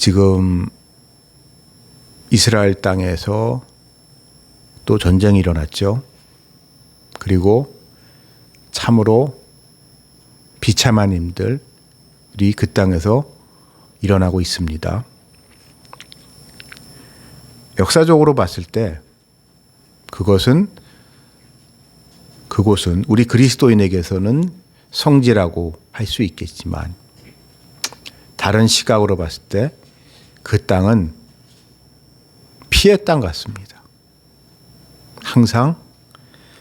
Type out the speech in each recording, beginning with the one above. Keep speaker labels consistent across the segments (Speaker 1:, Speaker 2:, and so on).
Speaker 1: 지금 이스라엘 땅에서 또 전쟁이 일어났죠. 그리고 참으로 비참한 일들이 그 땅에서 일어나고 있습니다. 역사적으로 봤을 때 그곳은 우리 그리스도인에게서는 성지라고 할 수 있겠지만 다른 시각으로 봤을 때 그 땅은 피해 땅 같습니다. 항상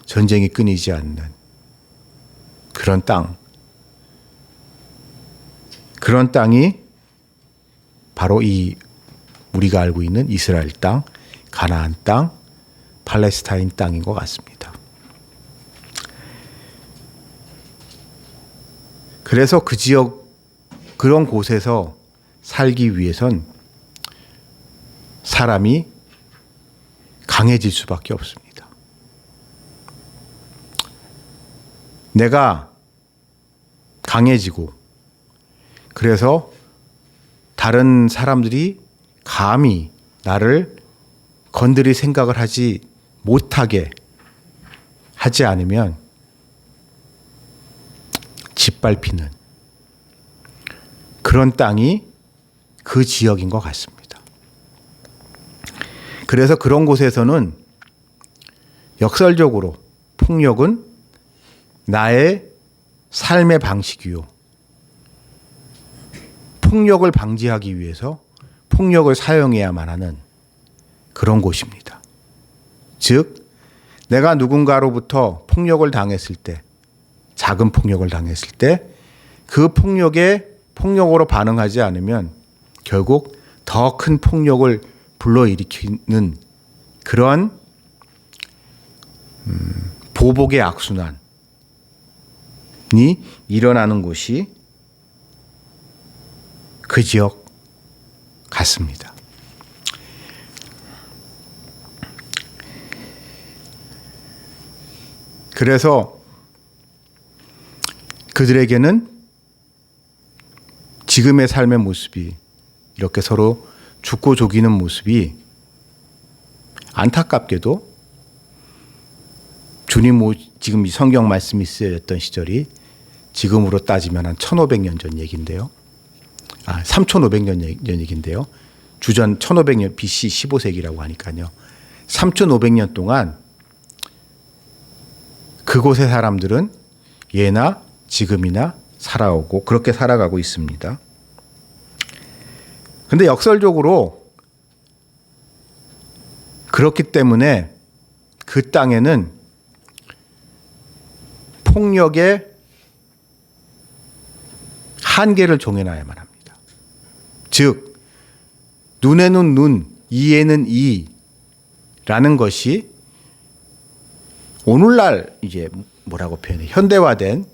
Speaker 1: 전쟁이 끊이지 않는 그런 땅. 그런 땅이 바로 이 우리가 알고 있는 이스라엘 땅, 가나안 땅, 팔레스타인 땅인 것 같습니다. 그래서 그 지역, 그런 곳에서 살기 위해선 사람이 강해질 수밖에 없습니다. 내가 강해지고, 그래서 다른 사람들이 감히 나를 건드릴 생각을 하지 못하게 하지 않으면 짓밟히는 그런 땅이 그 지역인 것 같습니다. 그래서 그런 곳에서는 역설적으로 폭력은 나의 삶의 방식이요. 폭력을 방지하기 위해서 폭력을 사용해야만 하는 그런 곳입니다. 즉, 내가 누군가로부터 폭력을 당했을 때, 작은 폭력을 당했을 때, 그 폭력으로 반응하지 않으면 결국 더 큰 폭력을 불러일으키는 그런 보복의 악순환이 일어나는 곳이 그 지역 같습니다. 그래서 그들에게는 지금의 삶의 모습이 이렇게 서로 죽고 조기는 모습이 안타깝게도 주님 지금 이 성경 말씀이 쓰여졌던 시절이 지금으로 따지면 한 1500년 전 얘기인데요. 3500년 전 얘기인데요. 주전 1500년 BC 15세기라고 하니까요. 3500년 동안 그곳의 사람들은 예나 지금이나 살아오고 그렇게 살아가고 있습니다. 근데 역설적으로 그렇기 때문에 그 땅에는 폭력의 한계를 정해놔야만 합니다. 즉, 눈에는 눈, 이에는 이라는 것이 오늘날 이제 뭐라고 표현해? 현대화된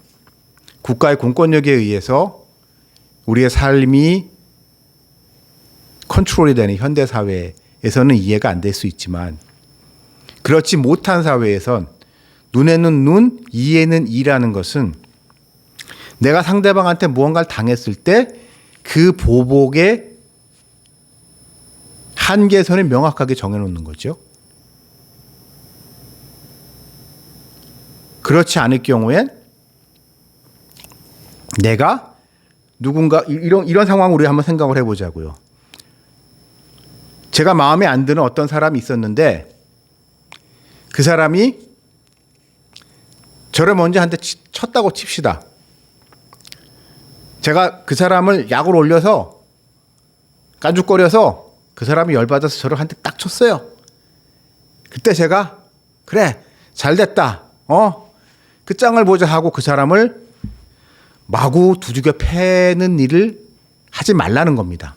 Speaker 1: 국가의 공권력에 의해서 우리의 삶이 컨트롤이 되는 현대 사회에서는 이해가 안 될 수 있지만 그렇지 못한 사회에선 눈에는 눈, 이에는 이라는 것은 내가 상대방한테 무언가를 당했을 때 그 보복의 한계선을 명확하게 정해놓는 거죠. 그렇지 않을 경우엔 내가 누군가 이런 상황을 우리 한번 생각을 해보자고요. 제가 마음에 안 드는 어떤 사람이 있었는데 그 사람이 저를 먼저 한 대 쳤다고 칩시다. 제가 그 사람을 약을 올려서 깐죽거려서 그 사람이 열받아서 저를 한 대 딱 쳤어요. 그때 제가 그래 잘됐다. 끝장을 보자 하고 그 사람을 마구 두들겨 패는 일을 하지 말라는 겁니다.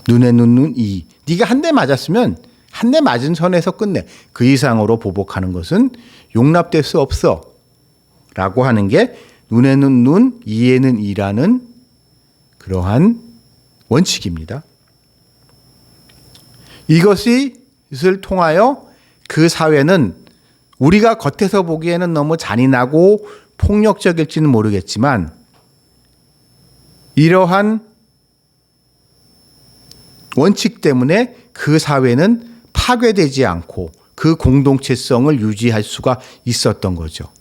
Speaker 1: 눈에 눈, 이. 네가 한 대 맞았으면 한 대 맞은 선에서 끝내. 그 이상으로 보복하는 것은 용납될 수 없어. 라고 하는 게 눈에는 눈, 이에는 이라는 그러한 원칙입니다. 이것을 통하여 그 사회는 우리가 겉에서 보기에는 너무 잔인하고 폭력적일지는 모르겠지만 이러한 원칙 때문에 그 사회는 파괴되지 않고 그 공동체성을 유지할 수가 있었던 거죠.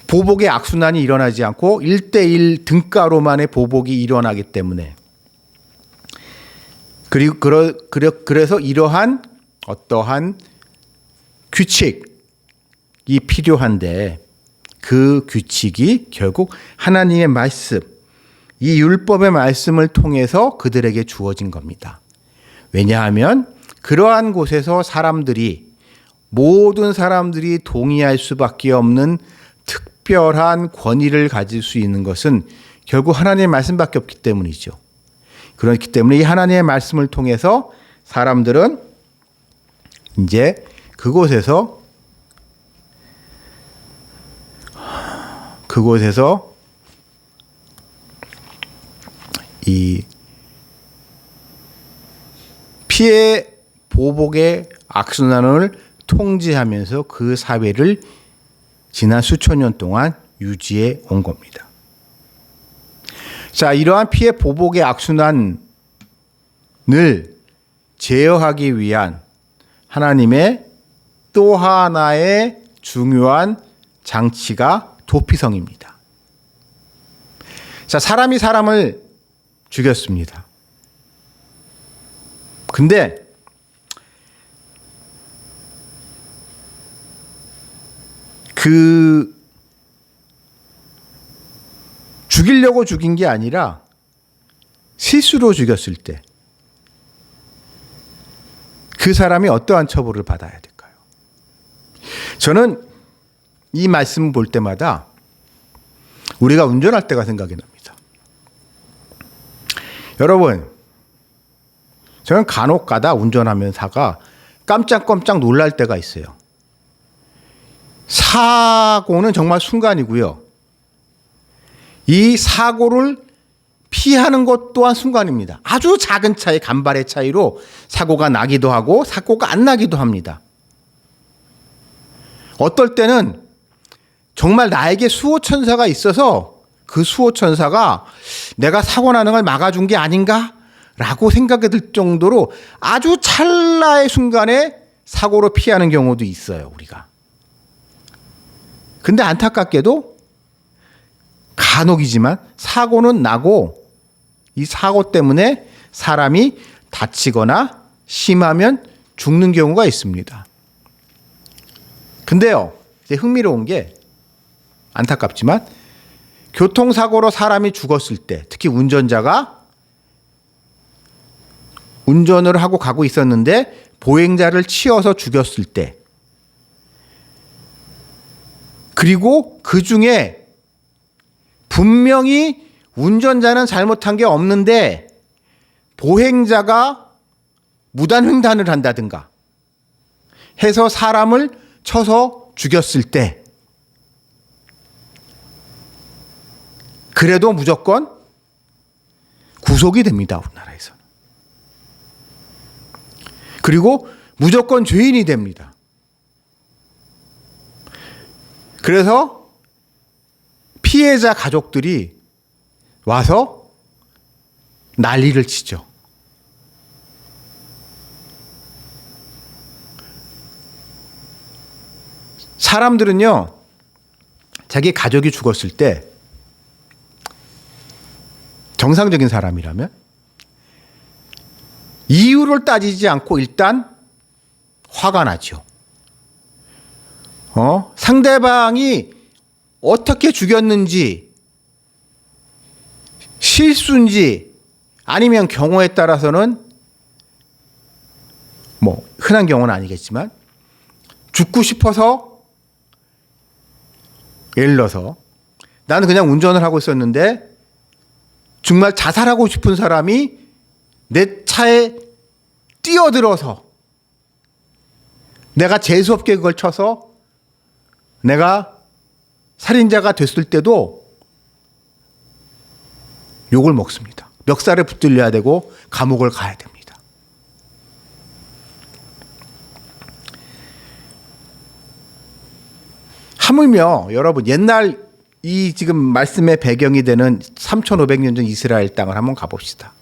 Speaker 1: 보복의 악순환이 일어나지 않고 1대1 등가로만의 보복이 일어나기 때문에 그래서 이러한 어떠한 규칙이 필요한데 그 규칙이 결국 하나님의 말씀, 이 율법의 말씀을 통해서 그들에게 주어진 겁니다. 왜냐하면 그러한 곳에서 모든 사람들이 동의할 수밖에 없는 특별한 권위를 가질 수 있는 것은 결국 하나님의 말씀밖에 없기 때문이죠. 그렇기 때문에 이 하나님의 말씀을 통해서 사람들은 이제 그곳에서 이 피해 보복의 악순환을 통제하면서 그 사회를 지난 수천 년 동안 유지해 온 겁니다. 자, 이러한 피해 보복의 악순환을 제어하기 위한 하나님의 또 하나의 중요한 장치가 도피성입니다. 자, 사람이 사람을 죽였습니다. 근데 죽이려고 죽인 게 아니라 실수로 죽였을 때 그 사람이 어떠한 처벌을 받아야 될까요? 저는 이 말씀 볼 때마다 우리가 운전할 때가 생각이 납니다. 여러분, 저는 간혹 가다 운전하면서가 깜짝깜짝 놀랄 때가 있어요. 사고는 정말 순간이고요. 이 사고를 피하는 것 또한 순간입니다. 아주 작은 차이, 간발의 차이로 사고가 나기도 하고 사고가 안 나기도 합니다. 어떨 때는 정말 나에게 수호천사가 있어서 그 수호천사가 내가 사고 나는 걸 막아준 게 아닌가? 라고 생각이 들 정도로 아주 찰나의 순간에 사고로 피하는 경우도 있어요, 우리가. 근데 안타깝게도 간혹이지만 사고는 나고 이 사고 때문에 사람이 다치거나 심하면 죽는 경우가 있습니다. 근데요, 이제 흥미로운 게 안타깝지만 교통사고로 사람이 죽었을 때, 특히 운전자가 운전을 하고 가고 있었는데 보행자를 치어서 죽였을 때, 그리고 그 중에 분명히 운전자는 잘못한 게 없는데 보행자가 무단횡단을 한다든가 해서 사람을 쳐서 죽였을 때, 그래도 무조건 구속이 됩니다, 우리나라에서는. 그리고 무조건 죄인이 됩니다. 그래서 피해자 가족들이 와서 난리를 치죠. 사람들은요, 자기 가족이 죽었을 때 정상적인 사람이라면 이유를 따지지 않고 일단 화가 나죠. 상대방이 어떻게 죽였는지, 실수인지, 아니면 경우에 따라서는 뭐 흔한 경우는 아니겠지만 죽고 싶어서, 예를 들어서 나는 그냥 운전을 하고 있었는데 정말 자살하고 싶은 사람이 내 차에 뛰어들어서 내가 재수없게 그걸 쳐서 내가 살인자가 됐을 때도 욕을 먹습니다. 멱살을 붙들려야 되고 감옥을 가야 됩니다. 하물며 여러분, 옛날 이 지금 말씀의 배경이 되는 3,500년 전 이스라엘 땅을 한번 가봅시다.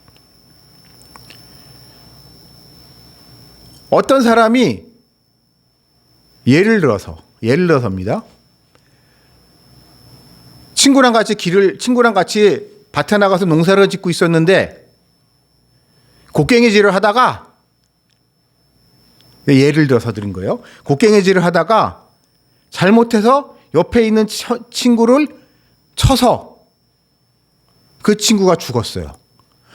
Speaker 1: 어떤 사람이 예를 들어서입니다. 친구랑 같이 밭에 나가서 농사를 짓고 있었는데 곡괭이질을 하다가, 예를 들어서 드린 거예요. 곡괭이질을 하다가 잘못해서 옆에 있는 친구를 쳐서 그 친구가 죽었어요.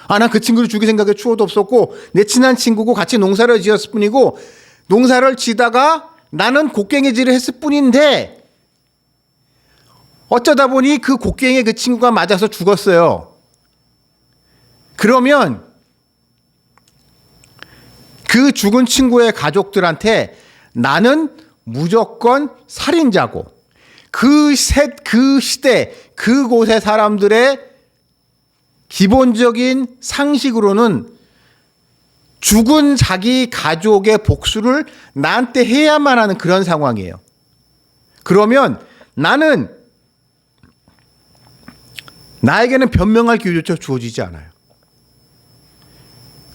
Speaker 1: 난 그 친구를 죽일 생각에 추호도 없었고 내 친한 친구고 같이 농사를 지었을 뿐이고 농사를 지다가 나는 곡괭이질을 했을 뿐인데 어쩌다 보니 그 곡괭이에 그 친구가 맞아서 죽었어요. 그러면 그 죽은 친구의 가족들한테 나는 무조건 살인자고, 그 시대 그곳의 사람들의 기본적인 상식으로는 죽은 자기 가족의 복수를 나한테 해야만 하는 그런 상황이에요. 그러면 나에게는 변명할 기회조차 주어지지 않아요.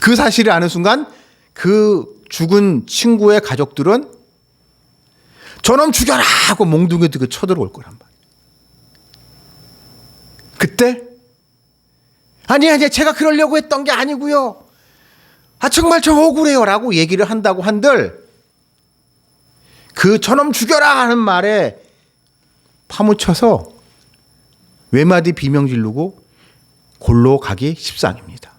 Speaker 1: 그 사실을 아는 순간 그 죽은 친구의 가족들은 저놈 죽여라 하고 몽둥이 들고 쳐들어올 거란 말이에요. 그때 아니 제가 그러려고 했던 게 아니고요. 정말 저 억울해요 라고 얘기를 한다고 한들 그 저놈 죽여라 하는 말에 파묻혀서 외마디 비명 지르고 골로 가기 십상입니다.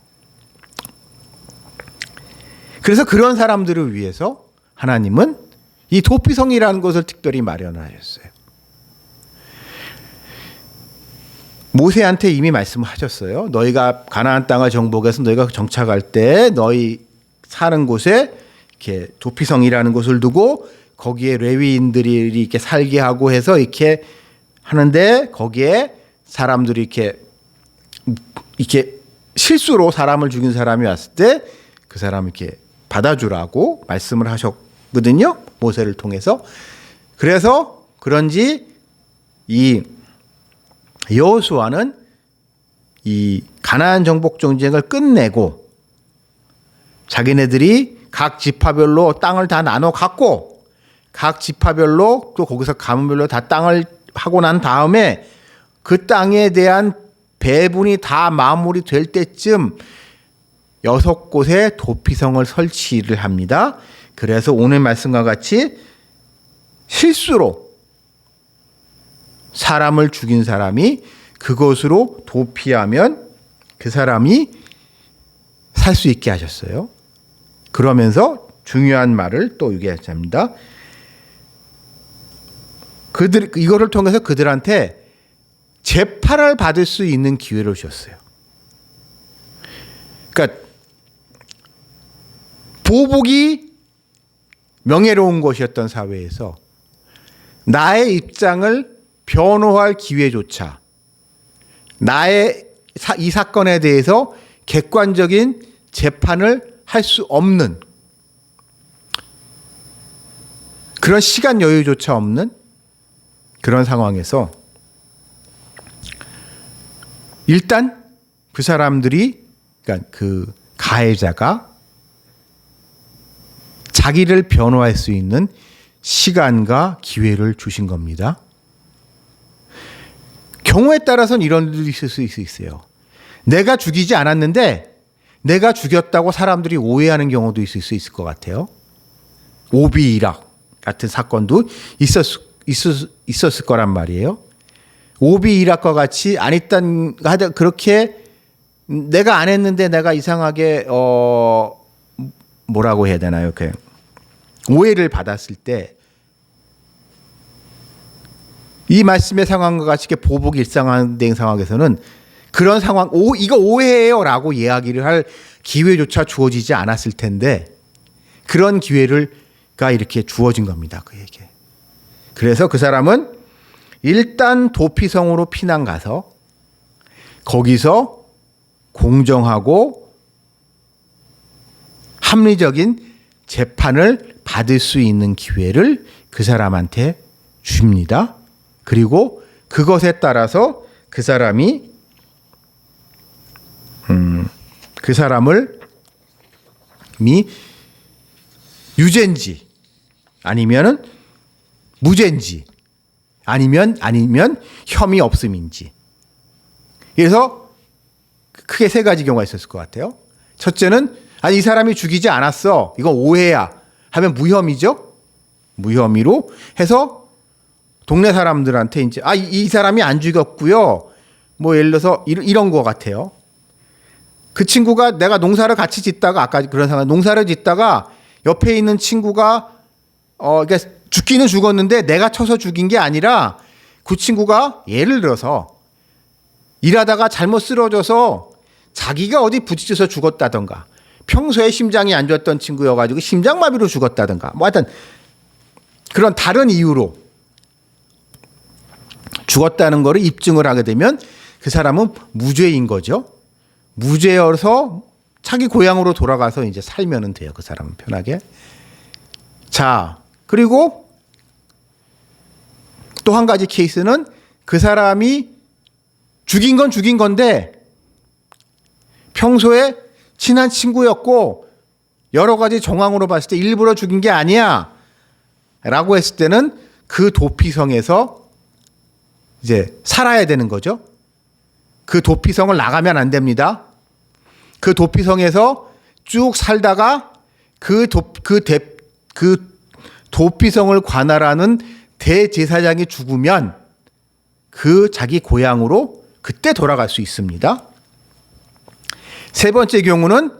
Speaker 1: 그래서 그런 사람들을 위해서 하나님은 이 도피성이라는 것을 특별히 마련하셨어요. 모세한테 이미 말씀하셨어요. 너희가 가나안 땅을 정복해서 너희가 정착할 때 너희 사는 곳에 이렇게 도피성이라는 곳을 두고 거기에 레위인들이 이렇게 살게 하고 해서 이렇게 하는데 거기에 사람들이 이렇게 실수로 사람을 죽인 사람이 왔을 때 그 사람을 이렇게 받아주라고 말씀을 하셨거든요. 모세를 통해서. 그래서 그런지 이 여호수아는 이 가나안 정복 전쟁을 끝내고 자기네들이 각 지파별로 땅을 다 나눠 갖고 각 지파별로 또 거기서 가문별로 다 땅을 하고 난 다음에 그 땅에 대한 배분이 다 마무리될 때쯤 6곳에 도피성을 설치를 합니다. 그래서 오늘 말씀과 같이 실수로 사람을 죽인 사람이 그것으로 도피하면 그 사람이 살 수 있게 하셨어요. 그러면서 중요한 말을 또 얘기합니다. 이거를 통해서 그들한테 재판을 받을 수 있는 기회를 주셨어요. 그러니까 보복이 명예로운 것이었던 사회에서 나의 입장을 변호할 기회조차 나의 이 사건에 대해서 객관적인 재판을 할 수 없는 그런 시간 여유조차 없는 그런 상황에서 일단 그 사람들이 그러니까 그 가해자가 자기를 변호할 수 있는 시간과 기회를 주신 겁니다. 경우에 따라서는 이런 일도 있을 수 있어요. 내가 죽이지 않았는데 내가 죽였다고 사람들이 오해하는 경우도 있을 수 있을 것 같아요. 오비일학 같은 사건도 있었을 거란 말이에요. 오비일학과 같이 그렇게 내가 안 했는데 내가 이상하게 뭐라고 해야 되나요? 이렇게 오해를 받았을 때 이 말씀의 상황과 같이 보복이 일상화된 상황에서는 그런 상황, 이거 오해예요라고 이야기를 할 기회조차 주어지지 않았을 텐데 그런 기회가 이렇게 주어진 겁니다. 그에게. 그래서 그 사람은 일단 도피성으로 피난 가서 거기서 공정하고 합리적인 재판을 받을 수 있는 기회를 그 사람한테 줍니다. 그리고 그것에 따라서 그 사람이 그 사람을 유죄인지 아니면은 무죄인지 아니면 혐의 없음인지. 그래서 크게 세 가지 경우가 있었을 것 같아요. 첫째는 아니 이 사람이 죽이지 않았어. 이건 오해야. 하면 무혐의죠. 무혐의로 해서 동네 사람들한테 이제 이 사람이 안 죽였고요. 뭐 예를 들어서 이런 거 같아요. 그 친구가 내가 농사를 같이 짓다가 아까 그런 상황 농사를 짓다가 옆에 있는 친구가 그러니까 죽기는 죽었는데 내가 쳐서 죽인 게 아니라 그 친구가 예를 들어서 일하다가 잘못 쓰러져서 자기가 어디 부딪혀서 죽었다던가 평소에 심장이 안 좋았던 친구여가지고 심장마비로 죽었다던가 뭐 하여튼 그런 다른 이유로 죽었다는 거를 입증을 하게 되면 그 사람은 무죄인 거죠. 무죄여서 자기 고향으로 돌아가서 이제 살면 돼요. 그 사람은 편하게. 자, 그리고 또 한 가지 케이스는 그 사람이 죽인 건 죽인 건데 평소에 친한 친구였고 여러 가지 정황으로 봤을 때 일부러 죽인 게 아니야 라고 했을 때는 그 도피성에서 이제 살아야 되는 거죠. 그 도피성을 나가면 안 됩니다. 그 도피성에서 쭉 살다가 그 도피성을 관할하는 대제사장이 죽으면 그 자기 고향으로 그때 돌아갈 수 있습니다. 세 번째 경우는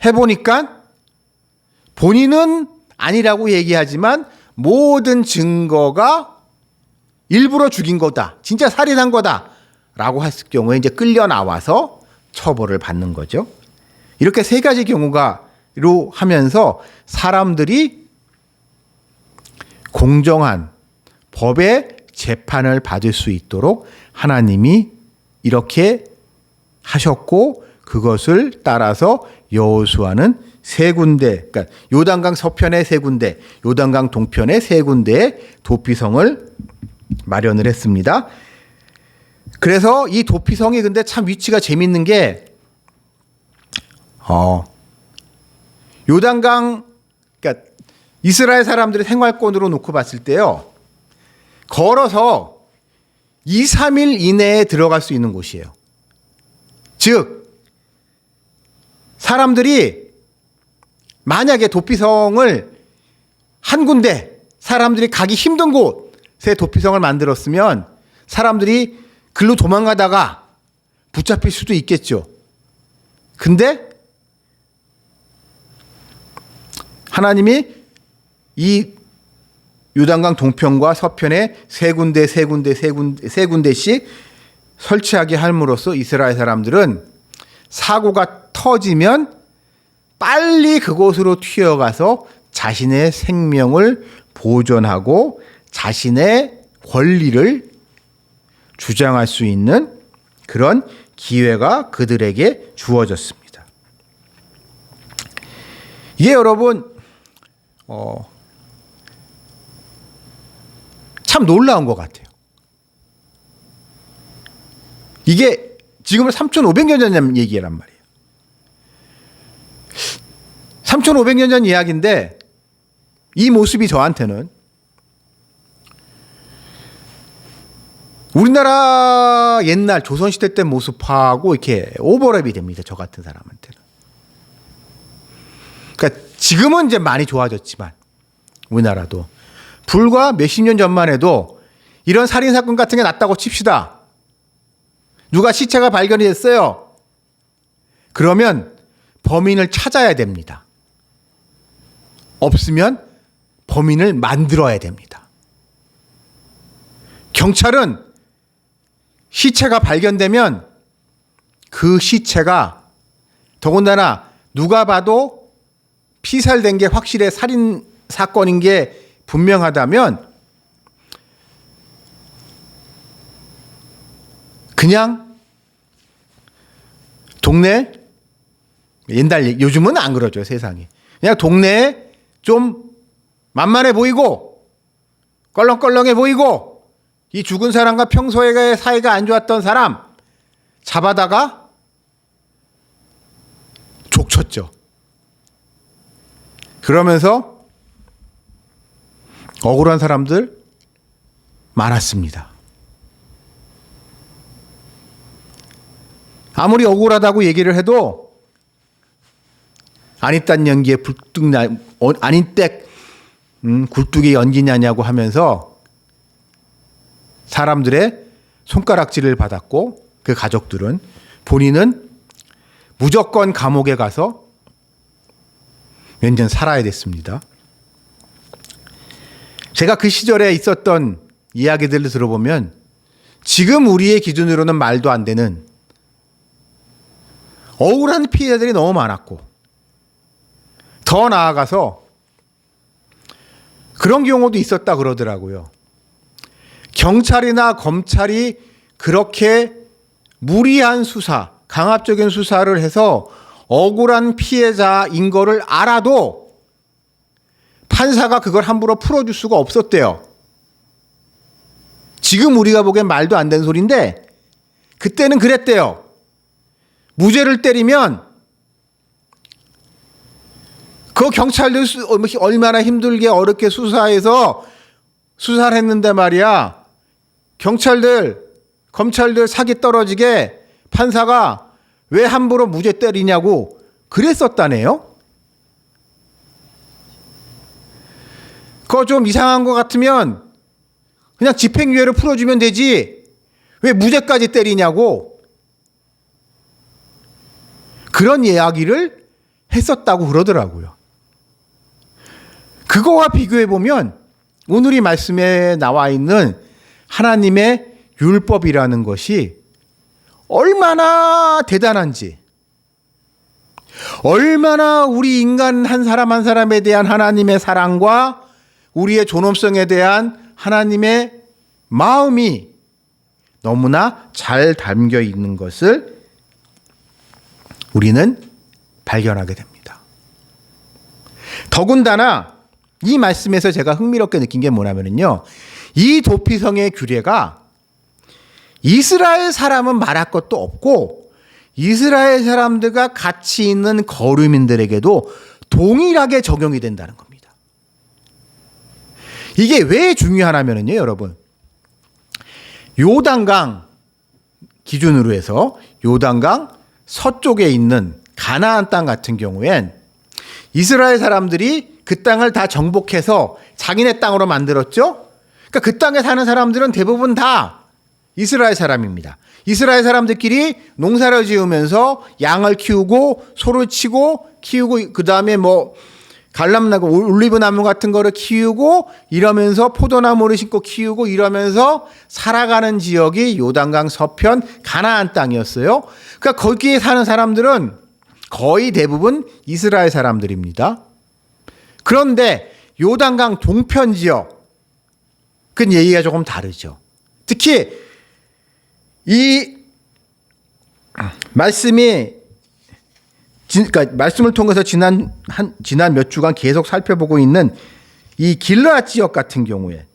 Speaker 1: 해보니까 본인은 아니라고 얘기하지만 모든 증거가 일부러 죽인 거다. 진짜 살인한 거다. 라고 했을 경우에 이제 끌려 나와서 처벌을 받는 거죠. 이렇게 세 가지 경우가로 하면서 사람들이 공정한 법의 재판을 받을 수 있도록 하나님이 이렇게 하셨고 그것을 따라서 여호수아는 세 군데, 그러니까 요단강 서편의 세 군데, 요단강 동편의 세 군데의 도피성을 마련을 했습니다. 그래서 이 도피성이 근데 참 위치가 재밌는 게 요단강, 그러니까 이스라엘 사람들의 생활권으로 놓고 봤을 때요. 걸어서 2, 3일 이내에 들어갈 수 있는 곳이에요. 즉 사람들이 만약에 도피성을 한 군데 사람들이 가기 힘든 곳에 도피성을 만들었으면 사람들이 글로 도망가다가 붙잡힐 수도 있겠죠. 근데 하나님이 이 요단강 동편과 서편에 세 군데씩 설치하게 함으로써 이스라엘 사람들은 사고가 터지면 빨리 그곳으로 튀어가서 자신의 생명을 보존하고 자신의 권리를 주장할 수 있는 그런 기회가 그들에게 주어졌습니다. 이게 여러분 참 놀라운 것 같아요. 이게 지금은 3,500년 전 얘기란 말이에요. 3,500년 전 이야기인데 이 모습이 저한테는 우리나라 옛날 조선시대 때 모습하고 이렇게 오버랩이 됩니다. 저 같은 사람한테는. 그러니까 지금은 이제 많이 좋아졌지만 우리나라도 불과 몇십 년 전만 해도 이런 살인사건 같은 게 났다고 칩시다. 누가 시체가 발견이 됐어요. 그러면 범인을 찾아야 됩니다. 없으면 범인을 만들어야 됩니다. 경찰은 시체가 발견되면 그 시체가 더군다나 누가 봐도 피살된 게 확실해 살인 사건인 게 분명하다면 그냥 동네 옛날 요즘은 안 그러죠 세상이. 그냥 동네에 좀 만만해 보이고 껄렁껄렁해 보이고 이 죽은 사람과 평소에 사이가 안 좋았던 사람 잡아다가 족쳤죠. 그러면서 억울한 사람들 많았습니다. 아무리 억울하다고 얘기를 해도 아니딴 연기에 아닌 때 굴뚝에 연기냐냐고 하면서 사람들의 손가락질을 받았고 그 가족들은 본인은 무조건 감옥에 가서 몇 년 살아야 됐습니다. 제가 그 시절에 있었던 이야기들을 들어보면 지금 우리의 기준으로는 말도 안 되는 억울한 피해자들이 너무 많았고 더 나아가서 그런 경우도 있었다 그러더라고요. 경찰이나 검찰이 그렇게 무리한 수사, 강압적인 수사를 해서 억울한 피해자인 거를 알아도 판사가 그걸 함부로 풀어줄 수가 없었대요. 지금 우리가 보기엔 말도 안 되는 소리인데 그때는 그랬대요. 무죄를 때리면 그 경찰들 얼마나 힘들게 어렵게 수사해서 수사를 했는데 말이야. 경찰들, 검찰들 사기 떨어지게 판사가 왜 함부로 무죄 때리냐고 그랬었다네요. 그거 좀 이상한 것 같으면 그냥 집행유예를 풀어주면 되지 왜 무죄까지 때리냐고 그런 이야기를 했었다고 그러더라고요. 그거와 비교해보면 오늘 이 말씀에 나와 있는 하나님의 율법이라는 것이 얼마나 대단한지, 얼마나 우리 인간 한 사람 한 사람에 대한 하나님의 사랑과 우리의 존엄성에 대한 하나님의 마음이 너무나 잘 담겨 있는 것을 우리는 발견하게 됩니다. 더군다나 이 말씀에서 제가 흥미롭게 느낀 게 뭐냐면요. 이 도피성의 규례가 이스라엘 사람은 말할 것도 없고 이스라엘 사람들과 같이 있는 거류민들에게도 동일하게 적용이 된다는 겁니다. 이게 왜 중요하냐면요, 여러분. 요단강 기준으로 해서 요단강 서쪽에 있는 가나안 땅 같은 경우엔 이스라엘 사람들이 그 땅을 다 정복해서 자기네 땅으로 만들었죠. 그러니까 그 땅에 사는 사람들은 대부분 다 이스라엘 사람입니다. 이스라엘 사람들끼리 농사를 지으면서 양을 키우고 소를 치고 키우고 그다음에 뭐 갈람나무, 올리브나무 같은 거를 키우고 이러면서 포도나무를 심고 키우고 이러면서 살아가는 지역이 요단강 서편 가나안 땅이었어요. 그러니까 거기에 사는 사람들은 거의 대부분 이스라엘 사람들입니다. 그런데 요단강 동편 지역 그 얘기가 조금 다르죠. 특히 이 말씀이 그러니까 말씀을 통해서 지난 몇 주간 계속 살펴보고 있는 이 길르앗 지역 같은 경우에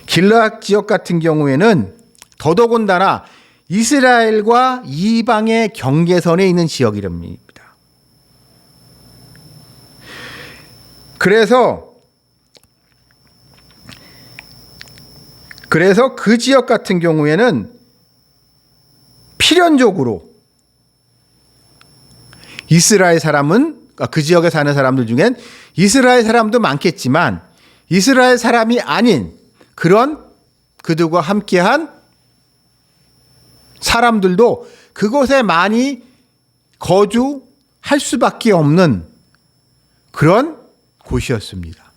Speaker 1: 길르앗 지역 같은 경우에는 더더군다나 이스라엘과 이방의 경계선에 있는 지역이랍니다. 그래서 그 지역 같은 경우에는 필연적으로 이스라엘 사람은 그 지역에 사는 사람들 중엔 이스라엘 사람도 많겠지만 이스라엘 사람이 아닌 그런 그들과 함께한 사람들도 그곳에 많이 거주할 수밖에 없는 그런 곳이었습니다.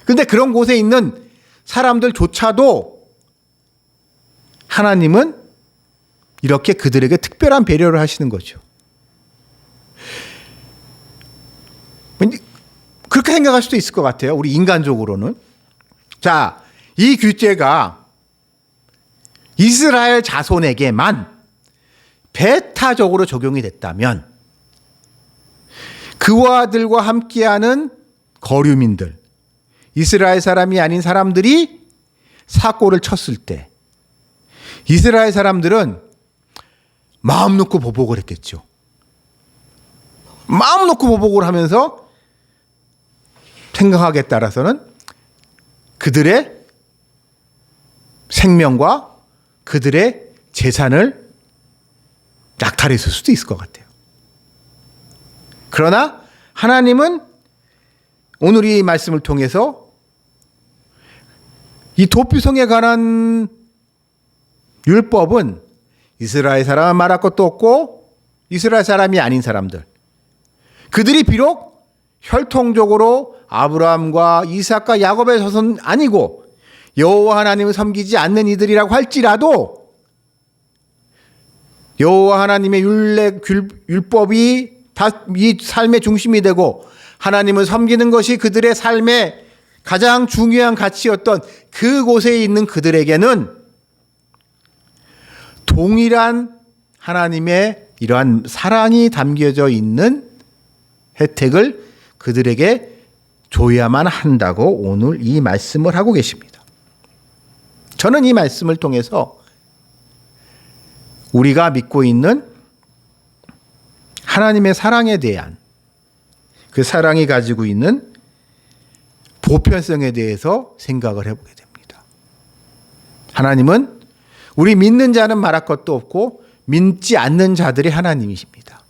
Speaker 1: 그런데 그런 곳에 있는 사람들조차도 하나님은 이렇게 그들에게 특별한 배려를 하시는 거죠. 그렇게 생각할 수도 있을 것 같아요. 우리 인간적으로는. 자, 이 규제가 이스라엘 자손에게만 배타적으로 적용이 됐다면 그와 아들과 함께하는 거류민들, 이스라엘 사람이 아닌 사람들이 사고를 쳤을 때 이스라엘 사람들은 마음 놓고 보복을 했겠죠. 마음 놓고 보복을 하면서 생각하기에 따라서는 그들의 생명과 그들의 재산을 약탈했을 수도 있을 것 같아요. 그러나 하나님은 오늘 이 말씀을 통해서 이 도피성에 관한 율법은 이스라엘 사람은 말할 것도 없고 이스라엘 사람이 아닌 사람들, 그들이 비록 혈통적으로 아브라함과 이삭과 야곱의 자손 아니고 여호와 하나님을 섬기지 않는 이들이라고 할지라도 여호와 하나님의 율법이 다 이 삶의 중심이 되고 하나님을 섬기는 것이 그들의 삶의 가장 중요한 가치였던 그곳에 있는 그들에게는 동일한 하나님의 이러한 사랑이 담겨져 있는 혜택을 그들에게 줘야만 한다고 오늘 이 말씀을 하고 계십니다. 저는 이 말씀을 통해서 우리가 믿고 있는 하나님의 사랑에 대한 그 사랑이 가지고 있는 보편성에 대해서 생각을 해보게 됩니다. 하나님은 우리 믿는 자는 말할 것도 없고 믿지 않는 자들의 하나님이십니다.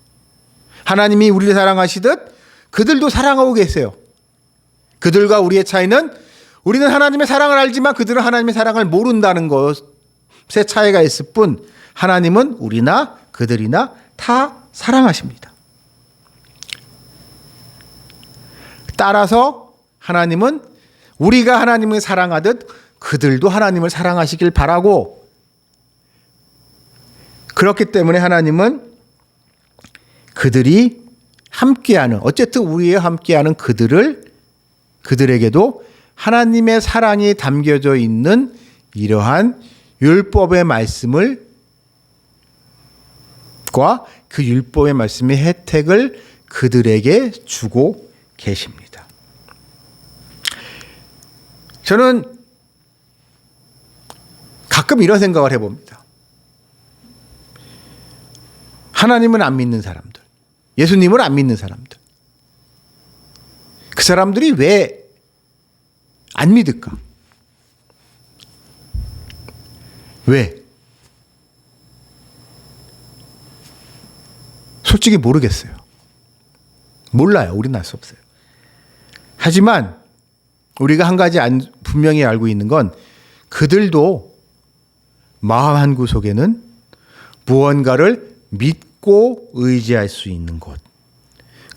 Speaker 1: 하나님이 우리를 사랑하시듯 그들도 사랑하고 계세요. 그들과 우리의 차이는 우리는 하나님의 사랑을 알지만 그들은 하나님의 사랑을 모른다는 것의 차이가 있을 뿐 하나님은 우리나 그들이나 다 사랑하십니다. 따라서 하나님은 우리가 하나님을 사랑하듯 그들도 하나님을 사랑하시길 바라고, 그렇기 때문에 하나님은 그들이 함께하는, 어쨌든 우리와 함께하는 그들에게도 하나님의 사랑이 담겨져 있는 이러한 율법의 말씀을 그 율법의 말씀의 혜택을 그들에게 주고 계십니다. 저는 가끔 이런 생각을 해봅니다. 하나님은 안 믿는 사람들, 예수님을 안 믿는 사람들, 그 사람들이 왜 안 믿을까? 왜? 솔직히 모르겠어요. 몰라요. 우리는 알 수 없어요. 하지만 우리가 한 가지 분명히 알고 있는 건 그들도 마음 한구석에는 무언가를 믿고 의지할 수 있는 곳,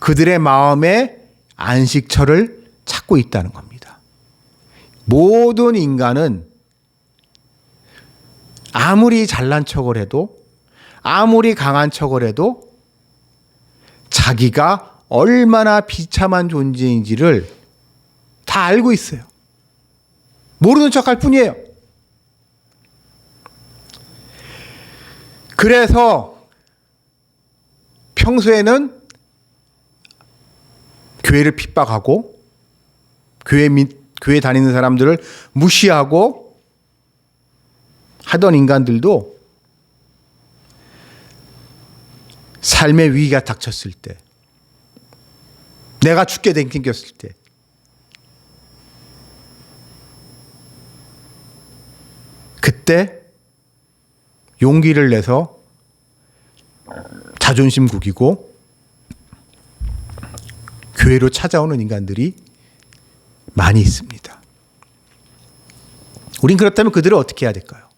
Speaker 1: 그들의 마음의 안식처를 찾고 있다는 겁니다. 모든 인간은 아무리 잘난 척을 해도, 아무리 강한 척을 해도 자기가 얼마나 비참한 존재인지를 다 알고 있어요. 모르는 척할 뿐이에요. 그래서 평소에는 교회를 핍박하고 교회 다니는 사람들을 무시하고 하던 인간들도 삶의 위기가 닥쳤을 때, 내가 죽게 생겼을 때, 그때 용기를 내서 자존심 구기고 교회로 찾아오는 인간들이 많이 있습니다. 우린 그렇다면 그들을 어떻게 해야 될까요?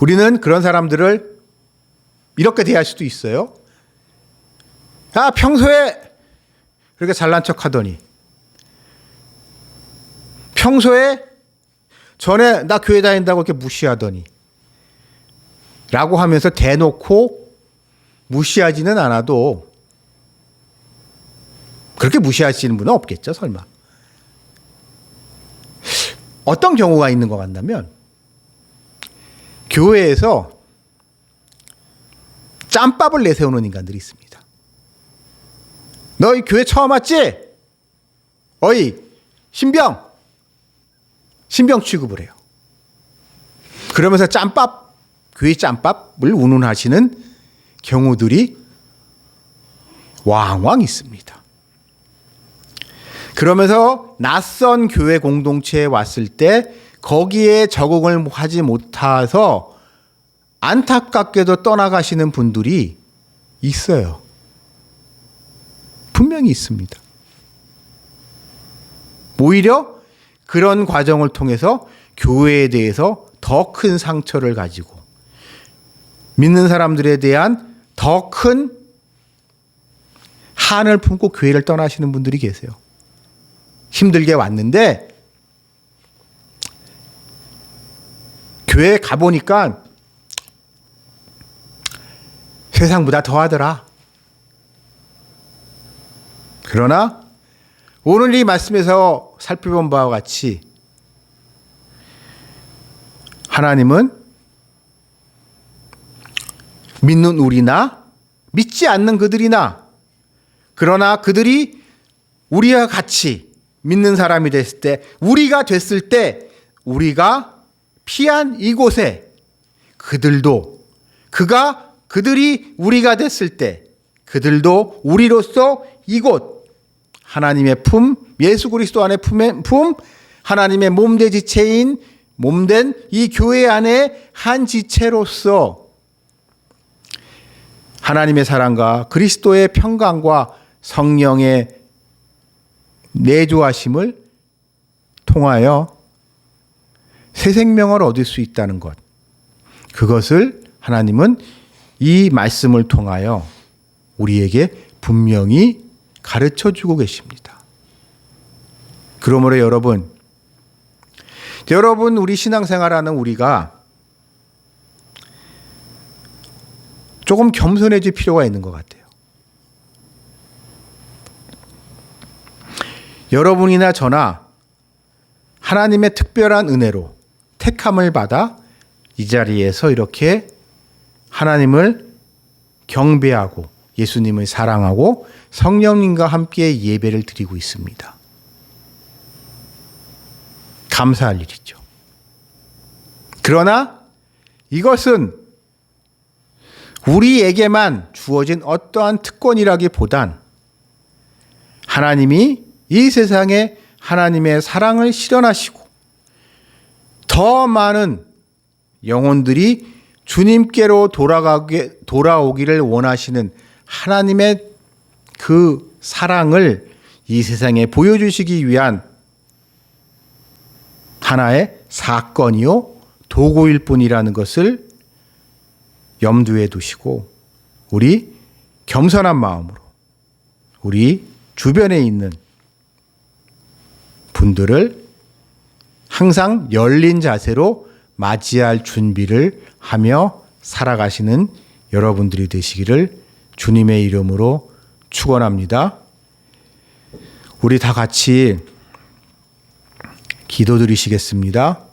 Speaker 1: 우리는 그런 사람들을 이렇게 대할 수도 있어요. 평소에 그렇게 잘난 척 하더니, 평소에 전에 나 교회 다닌다고 이렇게 무시하더니 라고 하면서 대놓고 무시하지는 않아도, 그렇게 무시하시는 분은 없겠죠, 설마. 어떤 경우가 있는 것 같냐면, 교회에서 짬밥을 내세우는 인간들이 있습니다. 너 이 교회 처음 왔지? 어이 신병 취급을 해요. 그러면서 교회 짬밥을 운운하시는 경우들이 왕왕 있습니다. 그러면서 낯선 교회 공동체에 왔을 때 거기에 적응을 하지 못해서 안타깝게도 떠나가시는 분들이 있어요. 분명히 있습니다. 오히려 그런 과정을 통해서 교회에 대해서 더 큰 상처를 가지고 믿는 사람들에 대한 더 큰 한을 품고 교회를 떠나시는 분들이 계세요. 힘들게 왔는데 교회에 가보니까 세상보다 더하더라. 그러나 오늘 이 말씀에서 살펴본 바와 같이 하나님은 믿는 우리나 믿지 않는 그들이나 그러나 그들이 우리와 같이 믿는 사람이 됐을 때 우리가 됐을 때 우리가 피한 이곳에 그들이 우리가 됐을 때 그들도 우리로서 이곳 하나님의 품 예수 그리스도 안의 품 하나님의 몸된 지체인 몸된 이 교회 안에 한 지체로서 하나님의 사랑과 그리스도의 평강과 성령의 내조하심을 통하여 새 생명을 얻을 수 있다는 것. 그것을 하나님은 이 말씀을 통하여 우리에게 분명히 가르쳐 주고 계십니다. 그러므로 여러분 우리 신앙생활하는 우리가 조금 겸손해질 필요가 있는 것 같아요. 여러분이나 저나 하나님의 특별한 은혜로 택함을 받아 이 자리에서 이렇게 하나님을 경배하고 예수님을 사랑하고 성령님과 함께 예배를 드리고 있습니다. 감사할 일이죠. 그러나 이것은 우리에게만 주어진 어떠한 특권이라기보단 하나님이 이 세상에 하나님의 사랑을 실현하시고 더 많은 영혼들이 주님께로 돌아오기를 원하시는 하나님의 그 사랑을 이 세상에 보여주시기 위한 하나의 사건이요 도구일 뿐이라는 것을 염두에 두시고 우리 겸손한 마음으로 우리 주변에 있는 분들을 항상 열린 자세로 맞이할 준비를 하며 살아가시는 여러분들이 되시기를 주님의 이름으로 축원합니다. 우리 다 같이 기도드리시겠습니다.